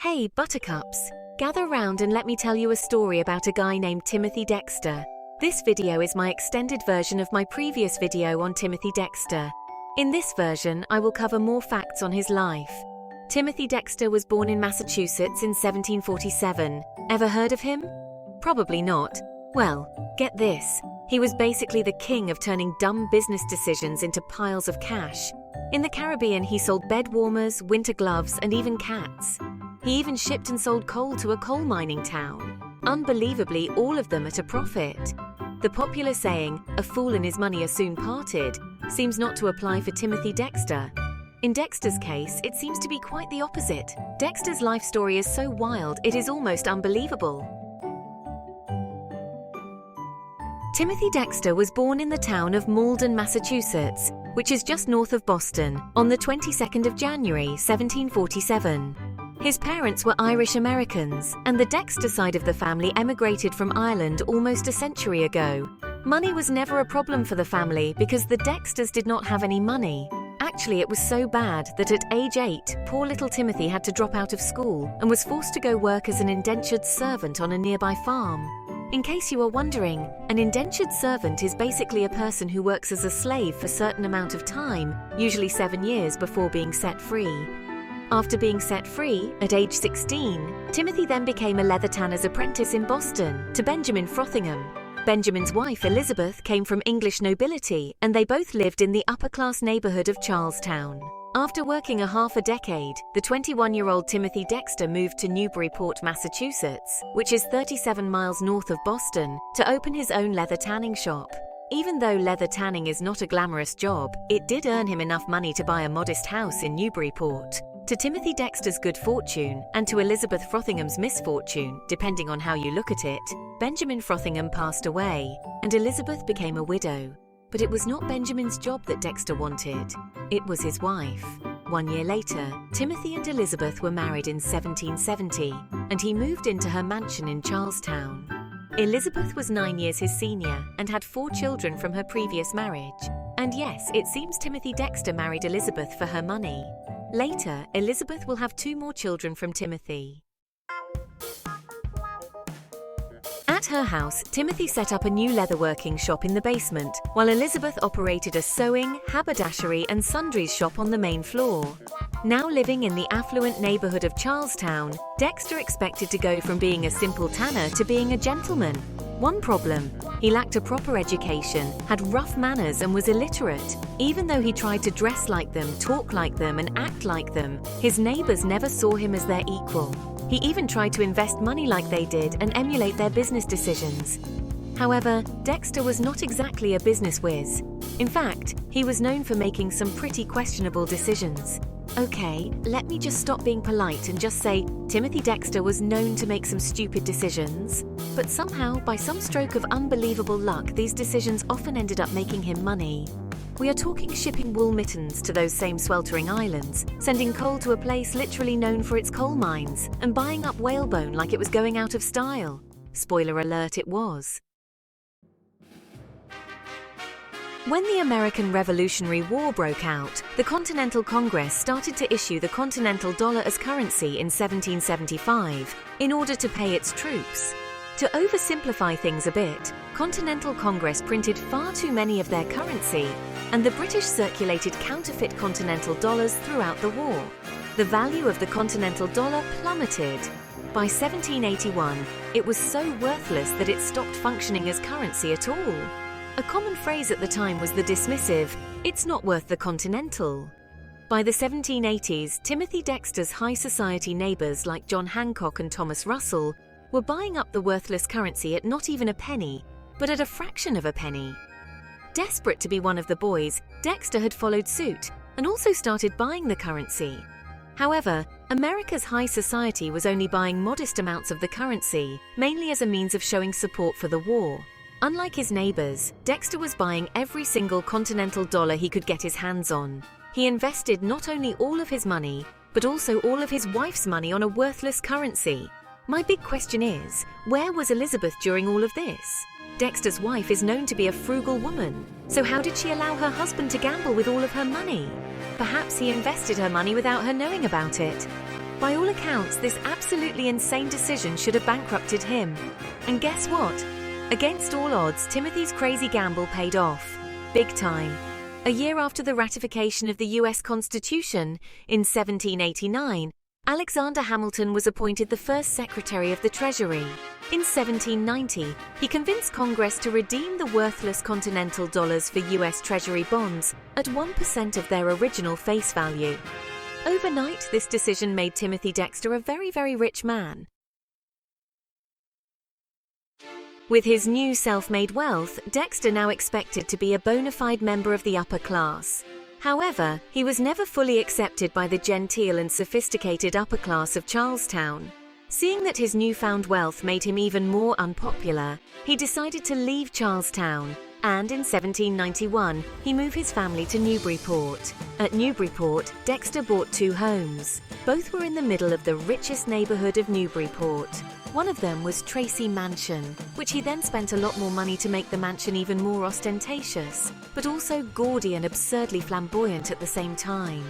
Hey, buttercups! Gather round and let me tell you a story about a guy named Timothy Dexter. This video is my extended version of my previous video on Timothy Dexter. In this version, I will cover more facts on his life. Timothy Dexter was born in Massachusetts in 1747. Ever heard of him? Probably not. Well, get this. He was basically the king of turning dumb business decisions into piles of cash. In the Caribbean, he sold bed warmers, winter gloves, and even cats. He even shipped and sold coal to a coal mining town. Unbelievably, all of them at a profit. The popular saying, "a fool and his money are soon parted," seems not to apply for Timothy Dexter. In Dexter's case, it seems to be quite the opposite. Dexter's life story is so wild, it is almost unbelievable. Timothy Dexter was born in the town of Malden, Massachusetts, which is just north of Boston, on the 22nd of January, 1747. His parents were Irish Americans, and the Dexter side of the family emigrated from Ireland almost a century ago. Money was never a problem for the family because the Dexters did not have any money. Actually, it was so bad that at age 8, poor little Timothy had to drop out of school and was forced to go work as an indentured servant on a nearby farm. In case you are wondering, an indentured servant is basically a person who works as a slave for a certain amount of time, usually 7 years before being set free. After being set free, at age 16, Timothy then became a leather tanner's apprentice in Boston to Benjamin Frothingham. Benjamin's wife, Elizabeth, came from English nobility, and they both lived in the upper-class neighborhood of Charlestown. After working a half a decade, the 21-year-old Timothy Dexter moved to Newburyport, Massachusetts, which is 37 miles north of Boston, to open his own leather tanning shop. Even though leather tanning is not a glamorous job, it did earn him enough money to buy a modest house in Newburyport. To Timothy Dexter's good fortune, and to Elizabeth Frothingham's misfortune, depending on how you look at it, Benjamin Frothingham passed away, and Elizabeth became a widow. But it was not Benjamin's job that Dexter wanted. It was his wife. 1 year later, Timothy and Elizabeth were married in 1770, and he moved into her mansion in Charlestown. Elizabeth was 9 years his senior and had 4 children from her previous marriage. And yes, it seems Timothy Dexter married Elizabeth for her money. Later, Elizabeth will have 2 more children from Timothy. At her house, Timothy set up a new leatherworking shop in the basement, while Elizabeth operated a sewing, haberdashery, and sundries shop on the main floor. Now living in the affluent neighborhood of Charlestown, Dexter expected to go from being a simple tanner to being a gentleman. One problem: he lacked a proper education, had rough manners, and was illiterate. Even though he tried to dress like them, talk like them, and act like them, his neighbors never saw him as their equal. He even tried to invest money like they did and emulate their business decisions. However, Dexter was not exactly a business whiz. In fact, he was known for making some pretty questionable decisions. Okay, let me just stop being polite and just say Timothy Dexter was known to make some stupid decisions. But somehow, by some stroke of unbelievable luck, these decisions often ended up making him money. We are talking shipping wool mittens to those same sweltering islands, sending coal to a place literally known for its coal mines, and buying up whalebone like it was going out of style. Spoiler alert, it was. When the American Revolutionary War broke out, the Continental Congress started to issue the Continental Dollar as currency in 1775 in order to pay its troops. To oversimplify things a bit, Continental Congress printed far too many of their currency, and the British circulated counterfeit Continental dollars throughout the war. The value of the Continental dollar plummeted. By 1781, it was so worthless that it stopped functioning as currency at all. A common phrase at the time was the dismissive, "It's not worth the Continental." By the 1780s, Timothy Dexter's high society neighbors like John Hancock and Thomas Russell were buying up the worthless currency at not even a penny, but at a fraction of a penny. Desperate to be one of the boys, Dexter had followed suit and also started buying the currency. However, America's high society was only buying modest amounts of the currency, mainly as a means of showing support for the war. Unlike his neighbors, Dexter was buying every single Continental dollar he could get his hands on. He invested not only all of his money, but also all of his wife's money on a worthless currency. My big question is, where was Elizabeth during all of this? Dexter's wife is known to be a frugal woman, so how did she allow her husband to gamble with all of her money? Perhaps he invested her money without her knowing about it. By all accounts, this absolutely insane decision should have bankrupted him. And guess what? Against all odds, Timothy's crazy gamble paid off. Big time. A year after the ratification of the US Constitution, in 1789, Alexander Hamilton was appointed the first Secretary of the Treasury. In 1790, he convinced Congress to redeem the worthless continental dollars for US Treasury bonds at 1% of their original face value. Overnight, this decision made Timothy Dexter a very, very rich man. With his new self-made wealth, Dexter now expected to be a bona fide member of the upper class. However, he was never fully accepted by the genteel and sophisticated upper class of Charlestown. Seeing that his newfound wealth made him even more unpopular, he decided to leave Charlestown, and in 1791, he moved his family to Newburyport. At Newburyport, Dexter bought 2 homes. Both were in the middle of the richest neighborhood of Newburyport. One of them was Tracy Mansion, which he then spent a lot more money to make the mansion even more ostentatious, but also gaudy and absurdly flamboyant at the same time.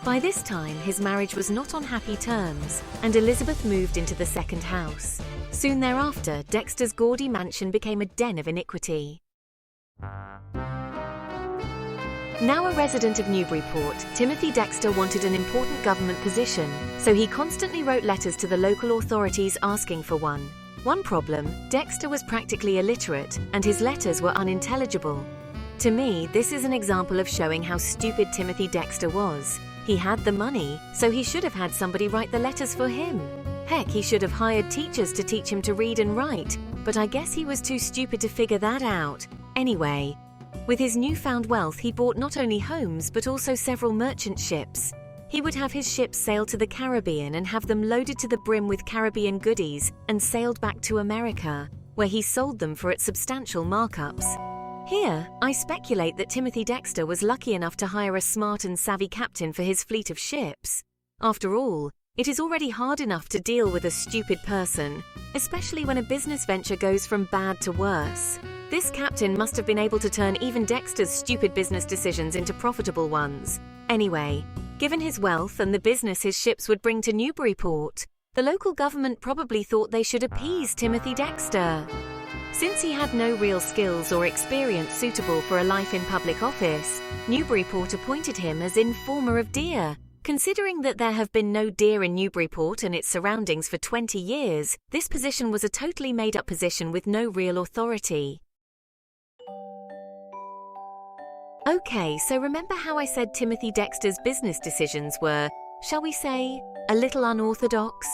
By this time, his marriage was not on happy terms, and Elizabeth moved into the second house. Soon thereafter, Dexter's gaudy mansion became a den of iniquity. Now a resident of Newburyport, Timothy Dexter wanted an important government position, so he constantly wrote letters to the local authorities asking for one. One problem, Dexter was practically illiterate, and his letters were unintelligible. To me, this is an example of showing how stupid Timothy Dexter was. He had the money, so he should have had somebody write the letters for him. Heck, he should have hired teachers to teach him to read and write, but I guess he was too stupid to figure that out. Anyway, with his newfound wealth, he bought not only homes but also several merchant ships. He would have his ships sail to the Caribbean and have them loaded to the brim with Caribbean goodies and sailed back to America, where he sold them for its substantial markups. Here, I speculate that Timothy Dexter was lucky enough to hire a smart and savvy captain for his fleet of ships. After all, it is already hard enough to deal with a stupid person, especially when a business venture goes from bad to worse. This captain must have been able to turn even Dexter's stupid business decisions into profitable ones. Anyway, given his wealth and the business his ships would bring to Newburyport, the local government probably thought they should appease Timothy Dexter. Since he had no real skills or experience suitable for a life in public office, Newburyport appointed him as informer of deer. Considering that there have been no deer in Newburyport and its surroundings for 20 years, this position was a totally made-up position with no real authority. Okay, so remember how I said Timothy Dexter's business decisions were, shall we say, a little unorthodox?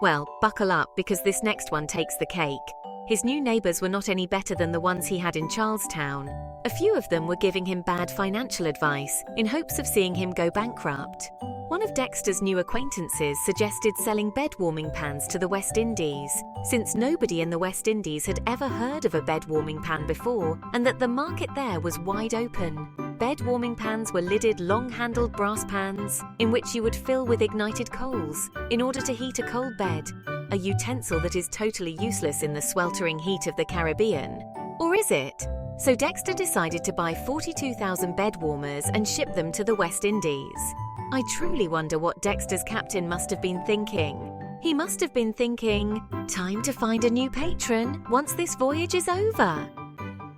Well, buckle up because this next one takes the cake. His new neighbors were not any better than the ones he had in Charlestown. A few of them were giving him bad financial advice in hopes of seeing him go bankrupt. One of Dexter's new acquaintances suggested selling bed warming pans to the West Indies, since nobody in the West Indies had ever heard of a bed warming pan before, and that the market there was wide open. Bed warming pans were lidded, long-handled brass pans in which you would fill with ignited coals in order to heat a cold bed, a utensil that is totally useless in the sweltering heat of the Caribbean. Or is it? So Dexter decided to buy 42,000 bed warmers and ship them to the West Indies. I truly wonder what Dexter's captain must have been thinking. He must have been thinking, time to find a new patron once this voyage is over.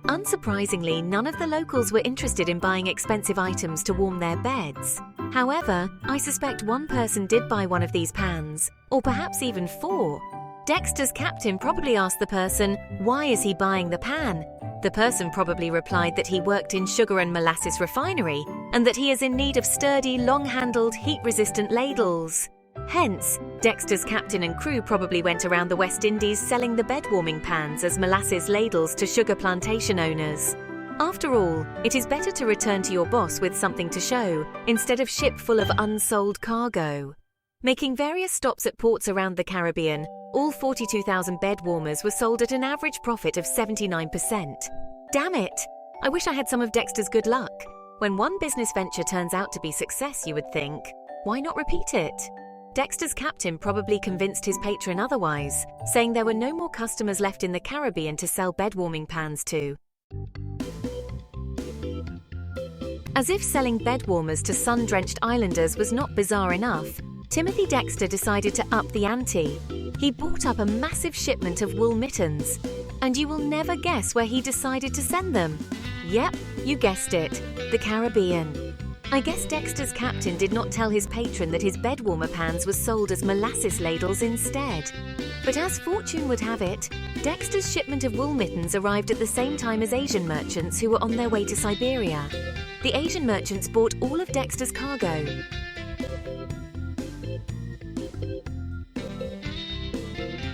Unsurprisingly, none of the locals were interested in buying expensive items to warm their beds. However, I suspect one person did buy one of these pans, or perhaps even 4. Dexter's captain probably asked the person, why is he buying the pan? The person probably replied that he worked in sugar and molasses refinery, and that he is in need of sturdy, long-handled, heat-resistant ladles. Hence, Dexter's captain and crew probably went around the West Indies selling the bed-warming pans as molasses ladles to sugar plantation owners. After all, it is better to return to your boss with something to show, instead of ship full of unsold cargo. Making various stops at ports around the Caribbean, all 42,000 bed warmers were sold at an average profit of 79%. Damn it! I wish I had some of Dexter's good luck. When one business venture turns out to be success, you would think, why not repeat it? Dexter's captain probably convinced his patron otherwise, saying there were no more customers left in the Caribbean to sell bed-warming pans to. As if selling bed warmers to sun-drenched islanders was not bizarre enough, Timothy Dexter decided to up the ante. He bought up a massive shipment of wool mittens. And you will never guess where he decided to send them. Yep, you guessed it, the Caribbean. I guess Dexter's captain did not tell his patron that his bed warmer pans were sold as molasses ladles instead. But as fortune would have it, Dexter's shipment of wool mittens arrived at the same time as Asian merchants who were on their way to Siberia. The Asian merchants bought all of Dexter's cargo.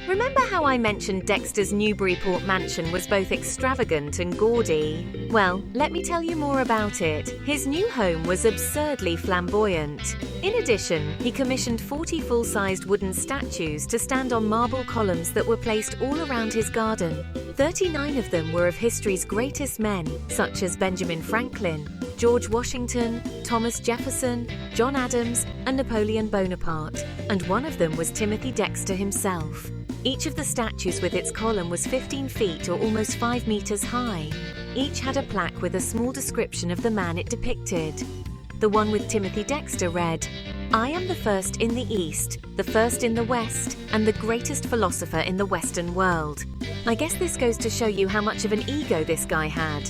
Remember how I mentioned Dexter's Newburyport mansion was both extravagant and gaudy? Well, let me tell you more about it. His new home was absurdly flamboyant. In addition, he commissioned 40 full-sized wooden statues to stand on marble columns that were placed all around his garden. 39 of them were of history's greatest men, such as Benjamin Franklin, George Washington, Thomas Jefferson, John Adams, and Napoleon Bonaparte. And one of them was Timothy Dexter himself. Each of the statues with its column was 15 feet or almost 5 meters high. Each had a plaque with a small description of the man it depicted. The one with Timothy Dexter read, "I am the first in the East, the first in the West, and the greatest philosopher in the Western world." I guess this goes to show you how much of an ego this guy had.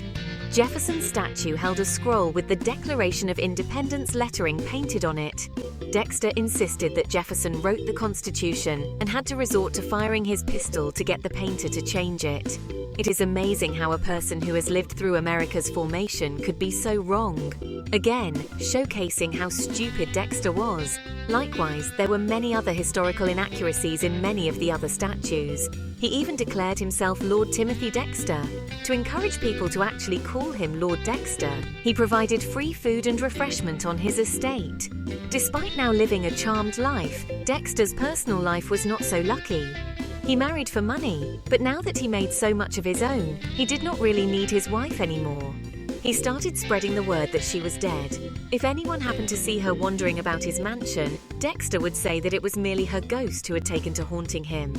Jefferson's statue held a scroll with the Declaration of Independence lettering painted on it. Dexter insisted that Jefferson wrote the Constitution and had to resort to firing his pistol to get the painter to change it. It is amazing how a person who has lived through America's formation could be so wrong. Again, showcasing how stupid Dexter was. Likewise, there were many other historical inaccuracies in many of the other statues. He even declared himself Lord Timothy Dexter. To encourage people to actually call him Lord Dexter, he provided free food and refreshment on his estate. Despite now living a charmed life, Dexter's personal life was not so lucky. He married for money, but now that he made so much of his own, he did not really need his wife anymore. He started spreading the word that she was dead. If anyone happened to see her wandering about his mansion, Dexter would say that it was merely her ghost who had taken to haunting him.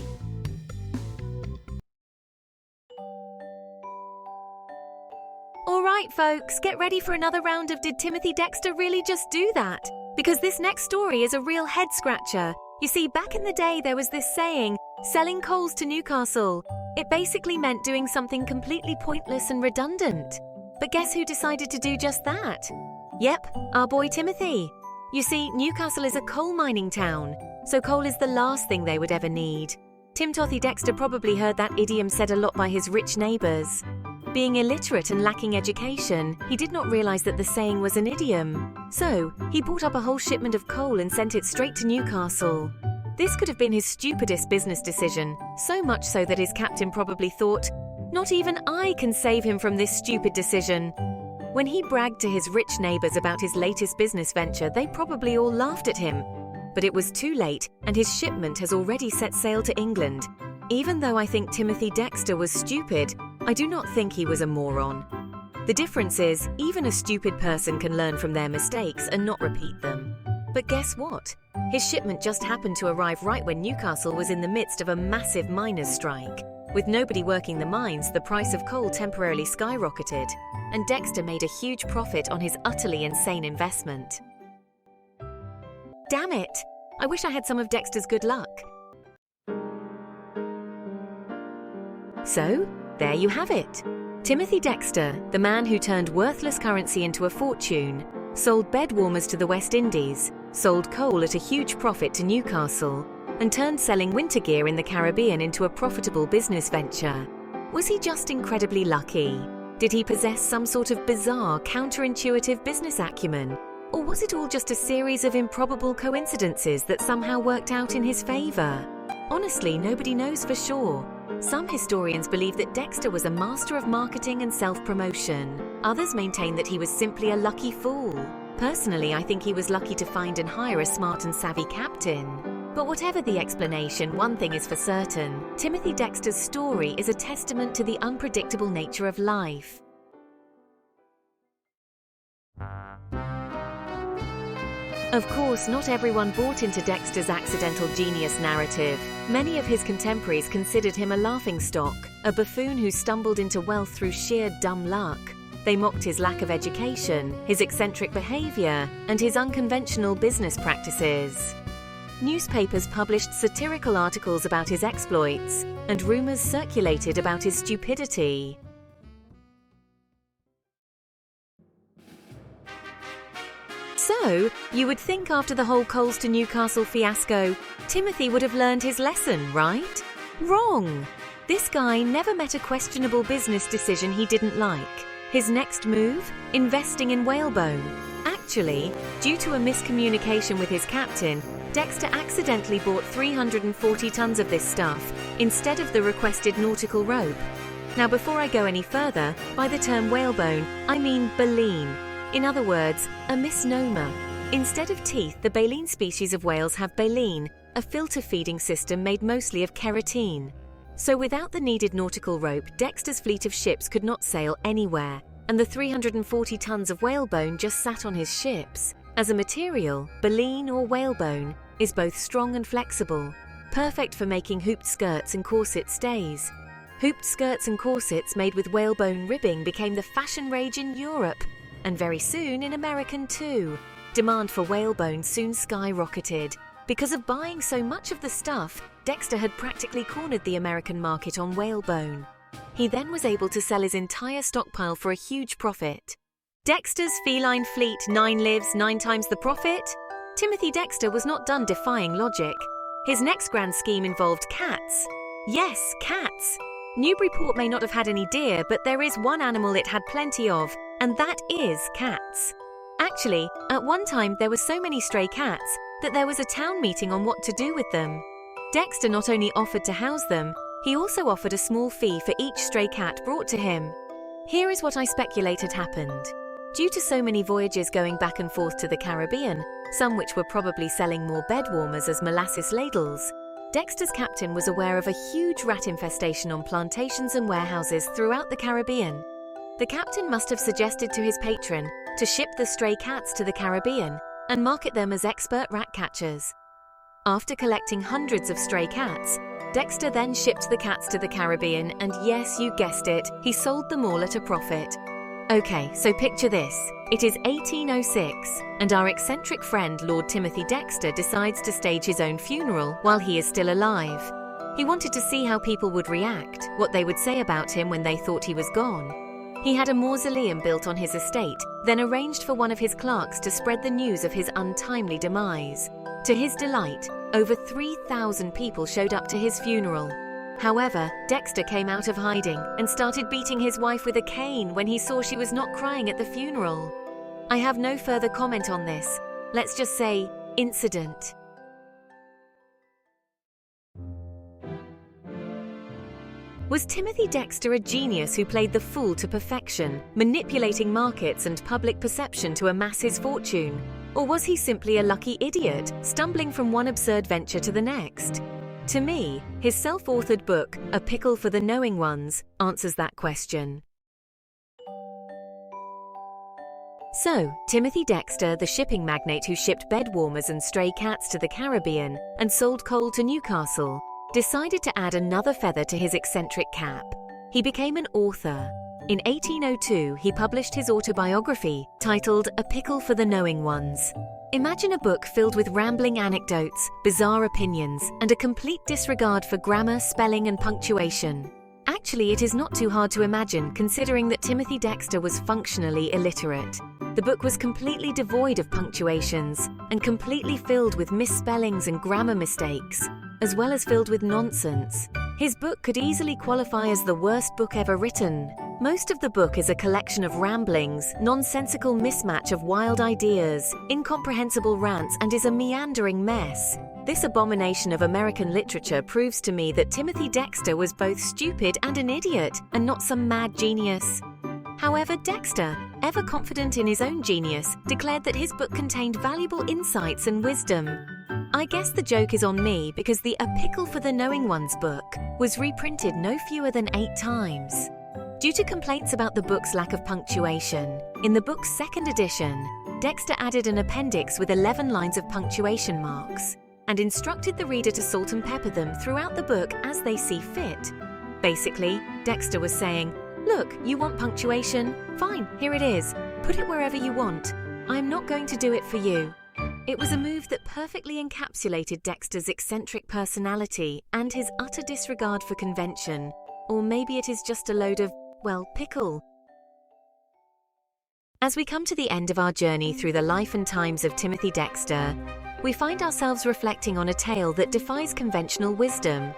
Alright folks, get ready for another round of Did Timothy Dexter Really Just Do That? Because this next story is a real head-scratcher. You see, back in the day there was this saying, selling coals to Newcastle. It basically meant doing something completely pointless and redundant. But guess who decided to do just that? Yep, our boy Timothy. You see, Newcastle is a coal mining town, so coal is the last thing they would ever need. Timothy Dexter probably heard that idiom said a lot by his rich neighbours. Being illiterate and lacking education, he did not realize that the saying was an idiom. So, he bought up a whole shipment of coal and sent it straight to Newcastle. This could have been his stupidest business decision, so much so that his captain probably thought, "Not even I can save him from this stupid decision." When he bragged to his rich neighbours about his latest business venture, they probably all laughed at him. But it was too late, and his shipment has already set sail to England. Even though I think Timothy Dexter was stupid, I do not think he was a moron. The difference is, even a stupid person can learn from their mistakes and not repeat them. But guess what? His shipment just happened to arrive right when Newcastle was in the midst of a massive miners' strike. With nobody working the mines, the price of coal temporarily skyrocketed, and Dexter made a huge profit on his utterly insane investment. Damn it! I wish I had some of Dexter's good luck. So, there you have it. Timothy Dexter, the man who turned worthless currency into a fortune, sold bed warmers to the West Indies, sold coal at a huge profit to Newcastle, and turned selling winter gear in the Caribbean into a profitable business venture. Was he just incredibly lucky? Did he possess some sort of bizarre, counterintuitive business acumen? Or was it all just a series of improbable coincidences that somehow worked out in his favor? Honestly, nobody knows for sure. Some historians believe that Dexter was a master of marketing and self-promotion. Others maintain that he was simply a lucky fool. Personally, I think he was lucky to find and hire a smart and savvy captain. But whatever the explanation, one thing is for certain. Timothy Dexter's story is a testament to the unpredictable nature of life. Of course, not everyone bought into Dexter's accidental genius narrative. Many of his contemporaries considered him a laughingstock, a buffoon who stumbled into wealth through sheer dumb luck. They mocked his lack of education, his eccentric behavior, and his unconventional business practices. Newspapers published satirical articles about his exploits, and rumors circulated about his stupidity. So, you would think after the whole Coles to Newcastle fiasco, Timothy would have learned his lesson, right? Wrong! This guy never met a questionable business decision he didn't like. His next move? Investing in whalebone. Actually, due to a miscommunication with his captain, Dexter accidentally bought 340 tons of this stuff instead of the requested nautical rope. Now, before I go any further, by the term whalebone, I mean baleen. In other words, a misnomer. Instead of teeth, the baleen species of whales have baleen, a filter feeding system made mostly of keratin. So without the needed nautical rope, Dexter's fleet of ships could not sail anywhere, and the 340 tons of whalebone just sat on his ships. As a material, baleen or whalebone is both strong and flexible, perfect for making hooped skirts and corset stays. Hooped skirts and corsets made with whalebone ribbing became the fashion rage in Europe, and very soon in America too. Demand for whalebone soon skyrocketed. Because of buying so much of the stuff, Dexter had practically cornered the American market on whalebone. He then was able to sell his entire stockpile for a huge profit. Dexter's feline fleet, 9 lives, 9 times the profit? Timothy Dexter was not done defying logic. His next grand scheme involved cats. Yes, cats. Newburyport may not have had any deer, but there is one animal it had plenty of, and that is cats. Actually, at one time there were so many stray cats that there was a town meeting on what to do with them. Dexter not only offered to house them, he also offered a small fee for each stray cat brought to him. Here is what I speculate had happened. Due to so many voyages going back and forth to the Caribbean, some which were probably selling more bed warmers as molasses ladles, Dexter's captain was aware of a huge rat infestation on plantations and warehouses throughout the Caribbean. The captain must have suggested to his patron to ship the stray cats to the Caribbean and market them as expert rat catchers. After collecting hundreds of stray cats, Dexter then shipped the cats to the Caribbean, and yes, you guessed it, he sold them all at a profit. Okay, so picture this. It is 1806, and our eccentric friend Lord Timothy Dexter decides to stage his own funeral while he is still alive. He wanted to see how people would react, what they would say about him when they thought he was gone. He had a mausoleum built on his estate, then arranged for one of his clerks to spread the news of his untimely demise. To his delight, over 3,000 people showed up to his funeral. However, Dexter came out of hiding and started beating his wife with a cane when he saw she was not crying at the funeral. I have no further comment on this. Let's just say, incident. Was Timothy Dexter a genius who played the fool to perfection, manipulating markets and public perception to amass his fortune? Or was he simply a lucky idiot, stumbling from one absurd venture to the next? To me, his self-authored book, A Pickle for the Knowing Ones, answers that question. So, Timothy Dexter, the shipping magnate who shipped bed warmers and stray cats to the Caribbean and sold coal to Newcastle, decided to add another feather to his eccentric cap. He became an author. In 1802, he published his autobiography, titled A Pickle for the Knowing Ones. Imagine a book filled with rambling anecdotes, bizarre opinions, and a complete disregard for grammar, spelling, and punctuation. Actually, it is not too hard to imagine, considering that Timothy Dexter was functionally illiterate. The book was completely devoid of punctuations, and completely filled with misspellings and grammar mistakes, as well as filled with nonsense. His book could easily qualify as the worst book ever written. Most of the book is a collection of ramblings, nonsensical mismatch of wild ideas, incomprehensible rants, and is a meandering mess. This abomination of American literature proves to me that Timothy Dexter was both stupid and an idiot, and not some mad genius. However, Dexter, ever confident in his own genius, declared that his book contained valuable insights and wisdom. I guess the joke is on me because the A Pickle for the Knowing Ones book was reprinted no fewer than 8 times. Due to complaints about the book's lack of punctuation, in the book's second edition, Dexter added an appendix with 11 lines of punctuation marks and instructed the reader to salt and pepper them throughout the book as they see fit. Basically, Dexter was saying, "Look, you want punctuation? Fine, here it is. Put it wherever you want. I'm not going to do it for you." It was a move that perfectly encapsulated Dexter's eccentric personality and his utter disregard for convention. Or maybe it is just a load of, well, pickle. As we come to the end of our journey through the life and times of Timothy Dexter, we find ourselves reflecting on a tale that defies conventional wisdom.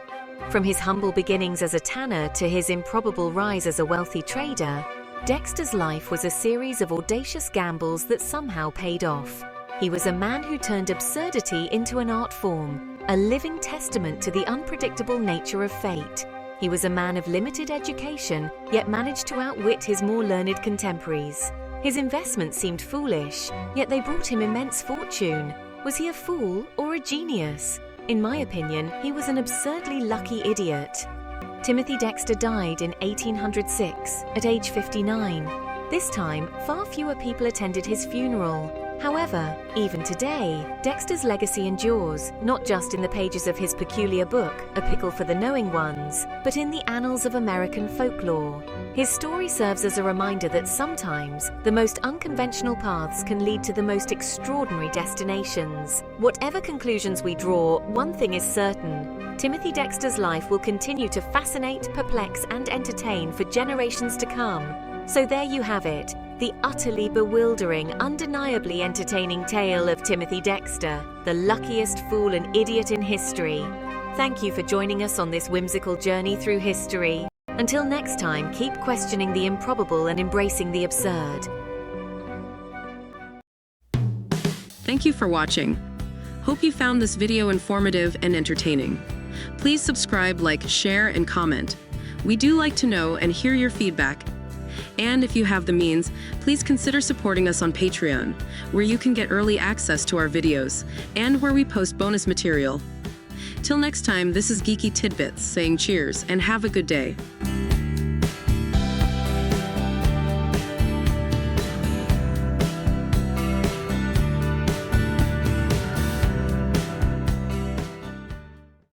From his humble beginnings as a tanner to his improbable rise as a wealthy trader, Dexter's life was a series of audacious gambles that somehow paid off. He was a man who turned absurdity into an art form, a living testament to the unpredictable nature of fate. He was a man of limited education, yet managed to outwit his more learned contemporaries. His investments seemed foolish, yet they brought him immense fortune. Was he a fool or a genius? In my opinion, he was an absurdly lucky idiot. Timothy Dexter died in 1806 at age 59. This time, far fewer people attended his funeral. However, even today, Dexter's legacy endures, not just in the pages of his peculiar book, A Pickle for the Knowing Ones, but in the annals of American folklore. His story serves as a reminder that sometimes the most unconventional paths can lead to the most extraordinary destinations. Whatever conclusions we draw, one thing is certain: Timothy Dexter's life will continue to fascinate, perplex, and entertain for generations to come. So there you have it, the utterly bewildering, undeniably entertaining tale of Timothy Dexter, the luckiest fool and idiot in history. Thank you for joining us on this whimsical journey through history. Until next time, keep questioning the improbable and embracing the absurd. Thank you for watching. Hope you found this video informative and entertaining. Please subscribe, like, share, and comment. We do like to know and hear your feedback. And if you have the means, please consider supporting us on Patreon, where you can get early access to our videos, and where we post bonus material. Till next time, this is Geeky Tidbits saying cheers and have a good day.